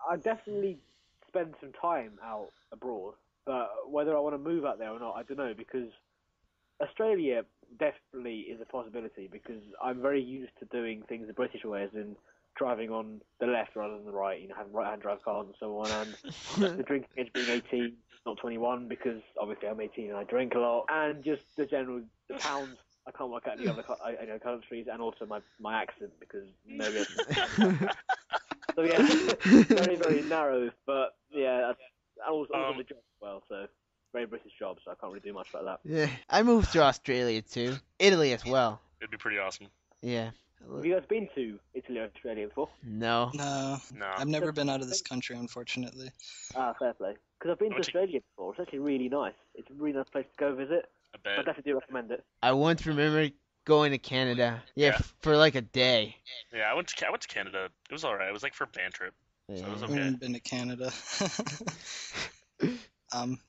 I definitely spend some time out abroad, but whether I want to move out there or not, I don't know, because Australia definitely is a possibility, because I'm very used to doing things the British way, as in driving on the left rather than the right, having right-hand drive cars and so on, and the drinking age being 18, not 21, because obviously I'm 18 and I drink a lot, and just the pounds I can't work out any other countries, and also my accent, because nobody else. So yeah, very, very narrow, but yeah, and also the job as well, so very British job, so I can't really do much about that. Yeah, I moved to Australia too. Italy as well. It'd be pretty awesome. Yeah. Have you guys been to Italy or Australia before? No. No, No. I've never been out of this country, unfortunately. Ah, fair play. Because I've been to Australia before. It's actually really nice. It's a really nice place to go visit. I bet. I definitely do recommend it. I once remember going to Canada. Yeah, for like a day. Yeah, I went to Canada. It was alright. It was like for a band trip. So it was I've okay. never been to Canada.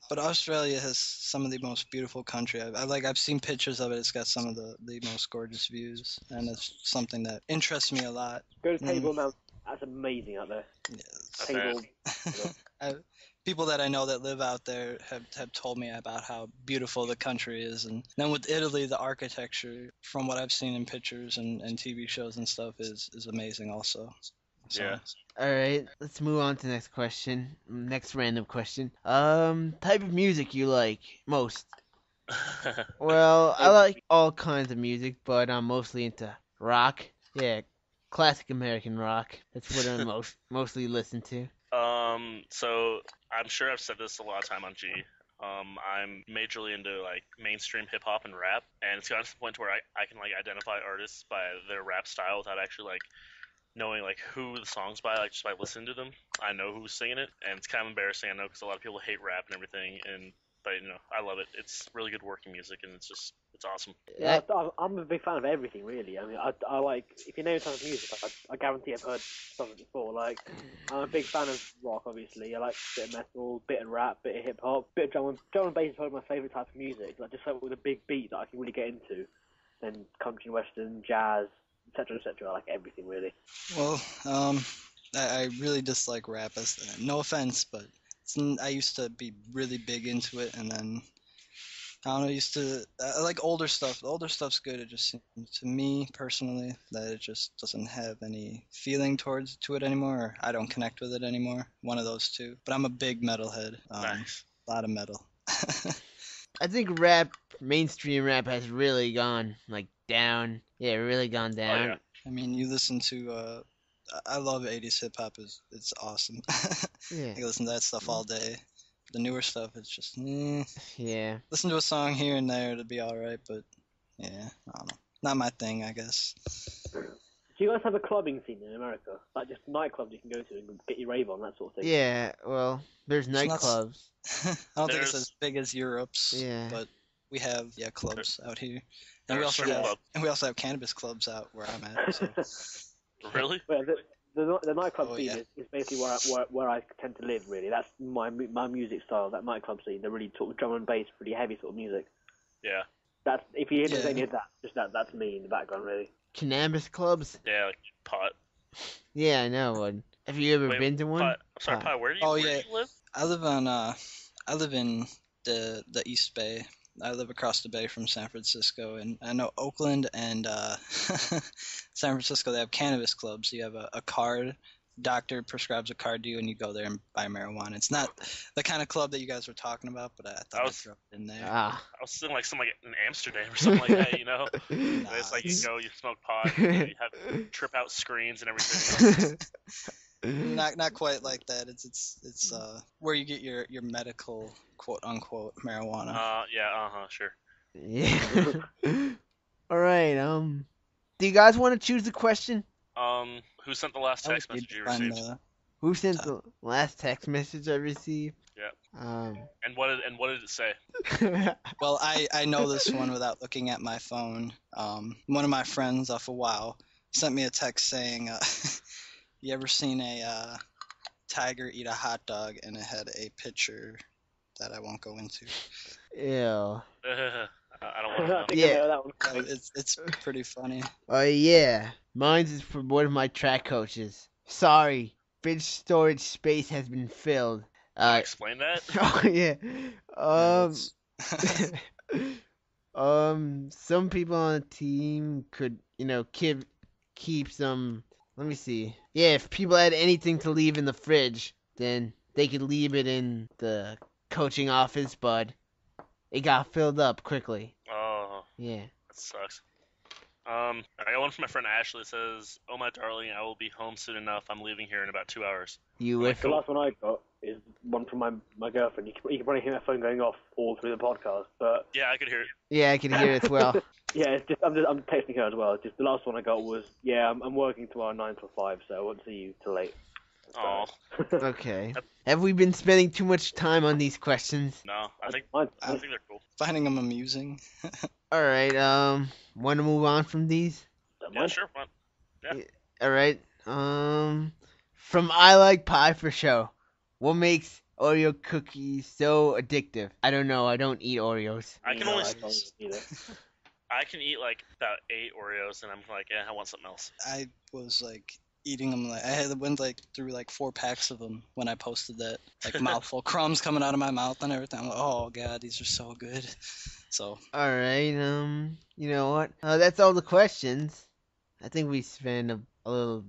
But Australia has some of the most beautiful country. I've seen pictures of it. It's got some of the most gorgeous views, and it's something that interests me a lot. Go to Table Mountain. That's amazing out there. Yeah, Table. People that I know that live out there have told me about how beautiful the country is, and then with Italy, the architecture, from what I've seen in pictures and TV shows and stuff, is amazing also. So. Yeah. All right, let's move on to the next question. Next random question. Type of music you like most? Well, I like all kinds of music, but I'm mostly into rock. Yeah, classic American rock. That's what I mostly listen to. So I'm sure I've said this a lot of time on G. I'm majorly into like mainstream hip hop and rap, and it's gotten to the point where I can like identify artists by their rap style without actually like knowing like who the song's by, like just by listening to them. I know who's singing it, and it's kind of embarrassing, I know, because a lot of people hate rap and everything, but I love it. It's really good working music, and it's awesome. Yeah, I'm a big fan of everything, really. I mean, I like, if you know the type of music, I guarantee I've heard something before. Like, I'm a big fan of rock, obviously. I like a bit of metal, bit of rap, bit of hip hop, bit of drum and bass is probably my favourite type of music. Like, just like with a big beat that I can really get into. Then country and western, jazz, etc., etc. I like everything, really. Well, I really dislike rap. No offense, but I used to be really big into it, and then I don't know. I like older stuff. The older stuff's good. It just seems to me personally that it just doesn't have any feeling to it anymore. Or I don't connect with it anymore. One of those two. But I'm a big metalhead. Nice. A lot of metal. I think mainstream rap has really gone like down. Yeah, really gone down. Oh, yeah. I mean, you listen to. I love 80s hip hop. It's awesome. Yeah. I listen to that stuff all day. The newer stuff, it's just yeah. Listen to a song here and there to be all right, but yeah, I don't know. Not my thing, I guess. Do you guys have a clubbing scene in America? Like just nightclubs you can go to and get your rave on, that sort of thing? Yeah, well, there's nightclubs. I don't think it's as big as Europe's, Yeah. but we have clubs out here, and There's we also have cannabis clubs out where I'm at. So. Really? Well, the nightclub scene yeah. is basically where I tend to live, really. That's my music style, that nightclub scene. They're really sort of drum and bass, pretty heavy sort of music. Yeah. That's, if you hear any of that, that's me in the background, really. Cannabis clubs? Yeah, like pot. Yeah, I know one. Have you ever been to one? Pi, where do you live? I live in the East Bay. I live across the bay from San Francisco, and I know Oakland and San Francisco, they have cannabis clubs. You have a card, doctor prescribes a card to you, and you go there and buy marijuana. It's not the kind of club that you guys were talking about, but I thought I'd throw it in there. I was thinking like something like in Amsterdam or something like that, you know? Nah, it's like you smoke pot, you have trip out screens and everything. Not quite like that. It's where you get your medical quote unquote marijuana. Sure. Yeah. All right. Do you guys want to choose the question? Who sent the last text message you received? Who sent the last text message I received? Yeah. And what did it say? Well, I know this one without looking at my phone. One of my friends off of WoW sent me a text saying, "You ever seen a tiger eat a hot dog?" And it had a picture that I won't go into. Ew. I don't want to know. Yeah. It's pretty funny. Oh yeah. Mine's is from one of my track coaches. Sorry, fridge storage space has been filled. Explain that. Oh yeah. Yeah, Um. Some people on the team could, keep some. Let me see. Yeah, if people had anything to leave in the fridge, then they could leave it in the coaching office, but it got filled up quickly. Oh, Yeah. that sucks. I got one from my friend Ashley. It says, "Oh my darling, I will be home soon enough. I'm leaving here in about 2 hours." You I'm like, with The last one I got is one from my girlfriend. You can probably hear my phone going off all through the podcast, but Yeah, I could hear it. Yeah, I can hear it as well. yeah, I'm texting her as well. Just the last one I got was I'm working tomorrow 9 till 5, so I won't see you till late. Oh, Okay. Have we been spending too much time on these questions? no, I think Mine- they're cool. Finding them amusing. All right. Want to move on from these? don't Yeah, mind. sure. Fine. All right. From I Like Pie for Show. What makes Oreo cookies so addictive? I don't know. I don't eat Oreos. I can No, only I can't either. I can eat like about 8 Oreos, and I'm like, yeah, I want something else. I was like eating them like went like through like 4 packs of them when I posted that, like mouthful crumbs coming out of my mouth and everything. I'm like, oh god, these are so good. So All right. You know what? That's all the questions. I think we spent a little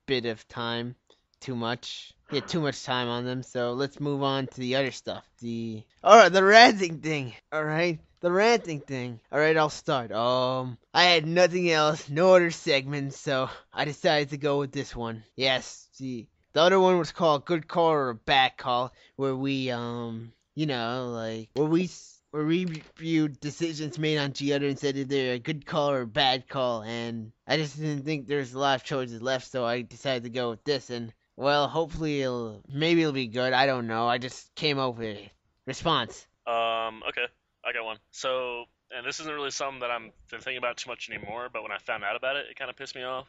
bit of time. Too much. Yeah, too much time on them. So let's move on to the other stuff. The ranting thing. All right. The ranting thing. All right, I'll start. I had nothing else, no other segments, so I decided to go with this one. Yes, the other one was called Good Call or a Bad Call, where we where we reviewed decisions made on G Other and said if they're a good call or a bad call, and I just didn't think there's a lot of choices left, so I decided to go with this, and well, hopefully maybe it'll be good. I don't know. I just came up with a response. Okay, I got one. So, and this isn't really something that I'm been thinking about too much anymore, but when I found out about it, it kind of pissed me off.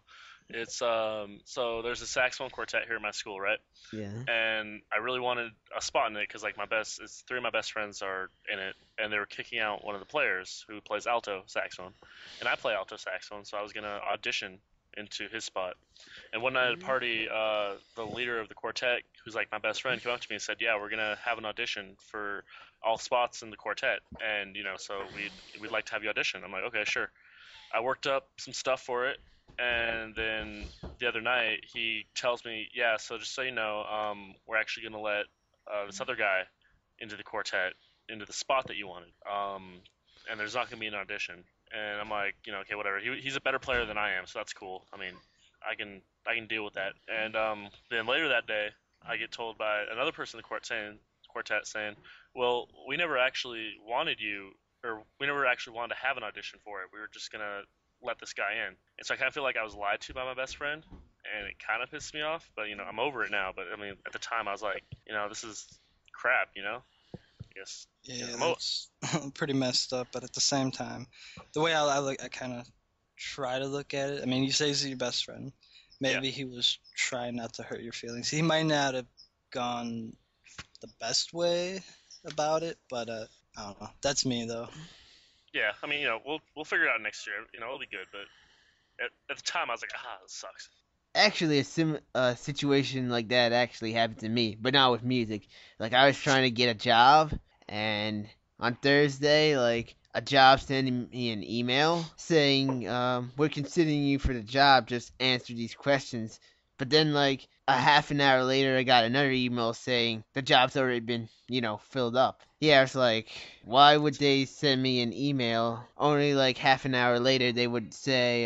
It's so there's a saxophone quartet here at my school, right? Yeah. And I really wanted a spot in it because like it's 3 of my best friends are in it, and they were kicking out one of the players who plays alto saxophone, and I play alto saxophone, so I was gonna audition into his spot. And one night at a party, the leader of the quartet, who's like my best friend, came up to me and said, "Yeah, we're gonna have an audition for all spots in the quartet, and so we'd like to have you audition." I'm like, "Okay, sure." I worked up some stuff for it, and then the other night he tells me, "Yeah, so just so you know, we're actually gonna let this other guy into the quartet, into the spot that you wanted, and there's not gonna be an audition." And I'm like, okay, whatever. He's a better player than I am, so that's cool. I mean, I can deal with that. And then later that day, I get told by another person in the quartet saying, "Well, we never actually wanted you, or we never actually wanted to have an audition for it. We were just gonna let this guy in." And so I kind of feel like I was lied to by my best friend, and it kind of pissed me off. But I'm over it now. But I mean, at the time, I was like, this is crap. I guess. yeah, I'm that's pretty messed up. But at the same time, the way I kind of try to look at it. I mean, you say he's your best friend. Maybe he was trying not to hurt your feelings. He might not have gone the best way about it, but I don't know. That's me though. Yeah, I mean, we'll figure it out next year. It'll be good. But at the time, I was like, this sucks. Actually, a situation like that actually happened to me, but not with music. Like, I was trying to get a job, and on Thursday, like, a job sending me an email saying, we're considering you for the job, just answer these questions. But then, like, a half an hour later, I got another email saying the job's already been, filled up. Yeah, I was like, why would they send me an email? Only, like, half an hour later, they would say,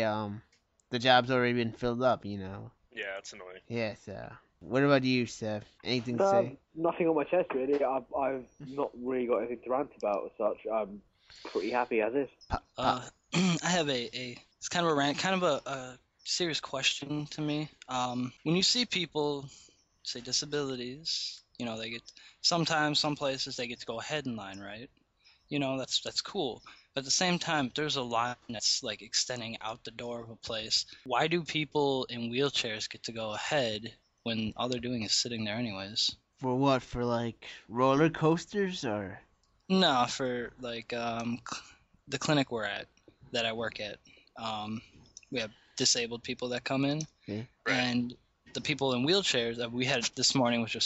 the job's already been filled up, Yeah, it's annoying. Yeah, so. What about you, Seth? Anything to say? Nothing on my chest really. I've not really got anything to rant about as such. I'm pretty happy as is. I have it's kind of a rant, kind of a serious question to me. When you see people, say disabilities, they get sometimes some places they get to go ahead in line, right? That's cool. But at the same time, if there's a line that's like extending out the door of a place, why do people in wheelchairs get to go ahead when all they're doing is sitting there anyways? For what? For like roller coasters or? No, for like the clinic that I work at. We have disabled people that come in, Okay. Right. and the people in wheelchairs that we had this morning was just